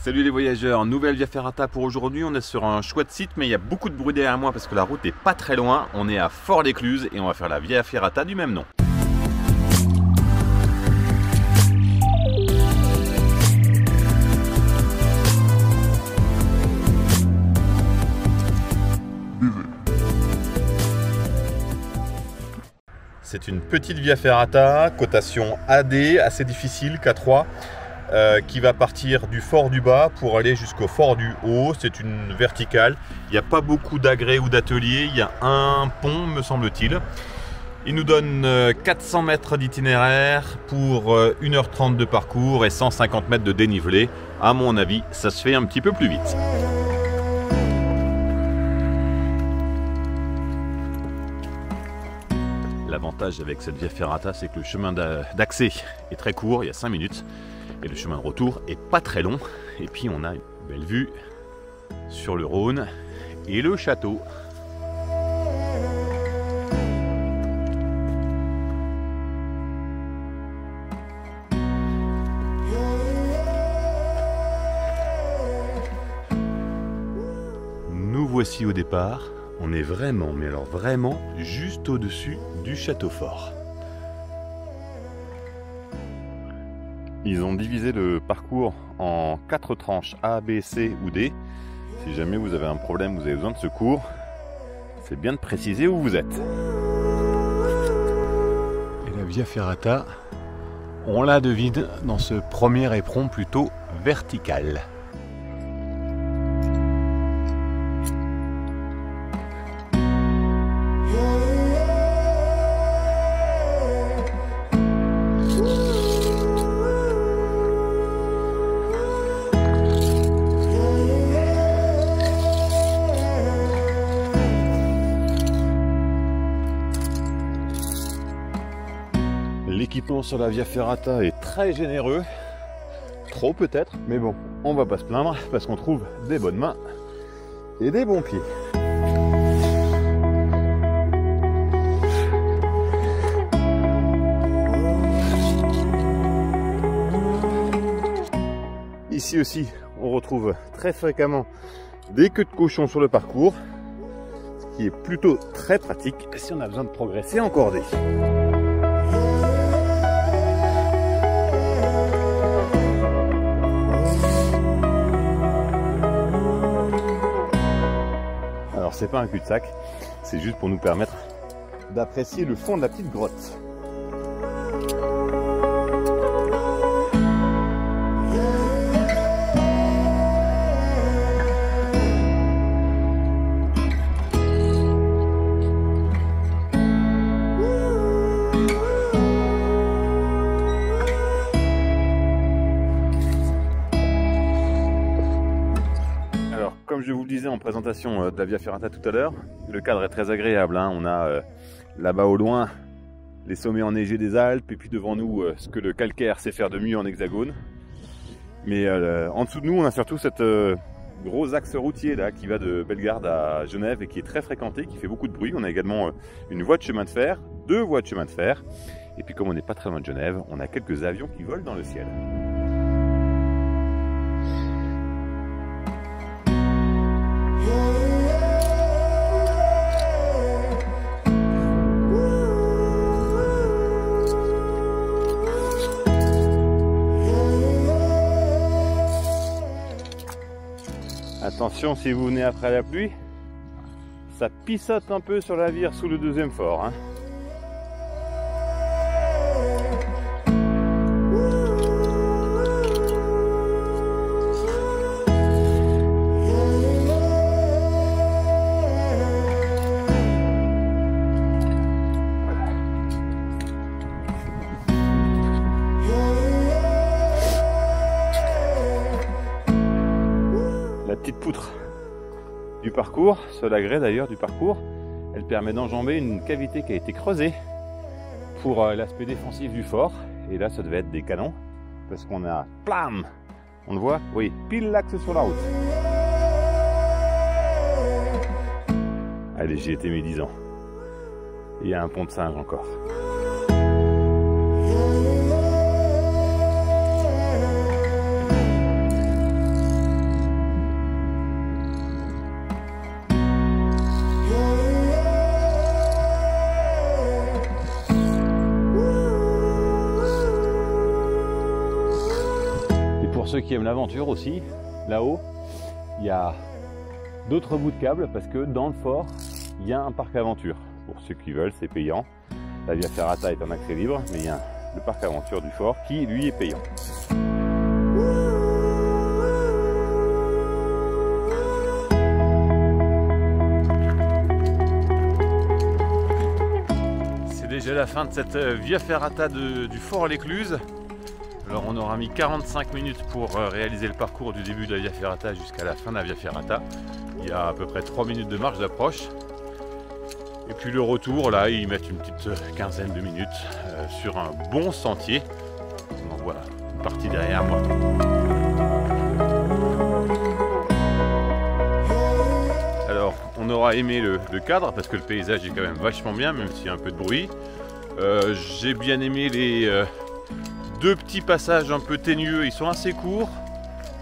Salut les voyageurs, nouvelle Via Ferrata pour aujourd'hui. On est sur un chouette site mais il y a beaucoup de bruit derrière moi parce que la route n'est pas très loin. On est à Fort-l'Écluse et on va faire la Via Ferrata du même nom. C'est une petite Via Ferrata, cotation AD, assez difficile, K3. Qui va partir du fort du bas pour aller jusqu'au fort du haut. C'est une verticale. Il n'y a pas beaucoup d'agrès ou d'ateliers. Il y a un pont, me semble-t-il. Il nous donne 400 mètres d'itinéraire pour 1h30 de parcours et 150 mètres de dénivelé. À mon avis, ça se fait un petit peu plus vite. L'avantage avec cette Via Ferrata, c'est que le chemin d'accès est très court, il y a 5 minutes. Et le chemin de retour est pas très long. Et puis on a une belle vue sur le Rhône et le château. Nous voici au départ. On est vraiment, mais alors vraiment, juste au-dessus du château fort. Ils ont divisé le parcours en 4 tranches A, B, C ou D. Si jamais vous avez un problème, vous avez besoin de secours, c'est bien de préciser où vous êtes. Et la Via Ferrata, on la devine dans ce premier éperon plutôt vertical. L'équipement sur la Via Ferrata est très généreux, trop peut-être, mais bon, on va pas se plaindre parce qu'on trouve des bonnes mains et des bons pieds. Ici aussi, on retrouve très fréquemment des queues de cochon sur le parcours, ce qui est plutôt très pratique si on a besoin de progresser en cordée. Alors c'est pas un cul-de-sac, c'est juste pour nous permettre d'apprécier le fond de la petite grotte. Comme je vous le disais en présentation de la Via Ferrata tout à l'heure, le cadre est très agréable. Hein. On a là-bas au loin les sommets enneigés des Alpes et puis devant nous ce que le calcaire sait faire de mieux en hexagone. Mais en dessous de nous, on a surtout cette gros axe routier là qui va de Bellegarde à Genève et qui est très fréquenté, qui fait beaucoup de bruit. On a également une voie de chemin de fer, 2 voies de chemin de fer. Et puis comme on n'est pas très loin de Genève, on a quelques avions qui volent dans le ciel. Attention, si vous venez après la pluie, ça pissote un peu sur la vire sous le 2e fort. Hein. La petite poutre du parcours, seul agrès d'ailleurs du parcours, elle permet d'enjamber une cavité qui a été creusée pour l'aspect défensif du fort. Et là, ça devait être des canons parce qu'on a plam, on le voit, oui, pile l'axe sur la route. Allez, j'y étais mes 10 ans. Il y a un pont de singe encore. ceux qui aiment l'aventure aussi, là-haut, il y a d'autres bouts de câbles parce que dans le fort, il y a un parc aventure. Pour ceux qui veulent, c'est payant. La Via Ferrata est en accès libre, mais il y a le parc aventure du fort qui, lui, est payant. C'est déjà la fin de cette Via Ferrata du fort l'Écluse. Alors on aura mis 45 minutes pour réaliser le parcours du début de la Via Ferrata jusqu'à la fin de la Via Ferrata. Il y a à peu près 3 minutes de marche d'approche. Et puis le retour, là, ils mettent une petite quinzaine de minutes sur un bon sentier. Donc voilà, une partie derrière moi. Alors, on aura aimé le cadre parce que le paysage est quand même vachement bien, même s'il y a un peu de bruit. J'ai bien aimé les... deux petits passages un peu ténueux, ils sont assez courts.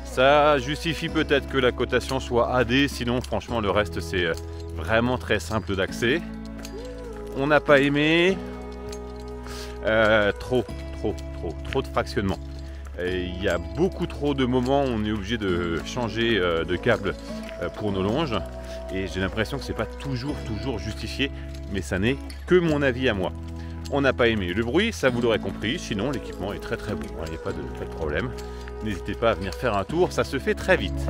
Ça justifie peut-être que la cotation soit AD, sinon franchement le reste c'est vraiment très simple d'accès. On n'a pas aimé trop de fractionnement. Il y a beaucoup trop de moments où on est obligé de changer de câble pour nos longes. Et j'ai l'impression que c'est pas toujours justifié, mais ça n'est que mon avis à moi. On n'a pas aimé le bruit, ça vous l'aurez compris, sinon l'équipement est très bon, il n'y a pas de problème. N'hésitez pas à venir faire un tour, ça se fait très vite.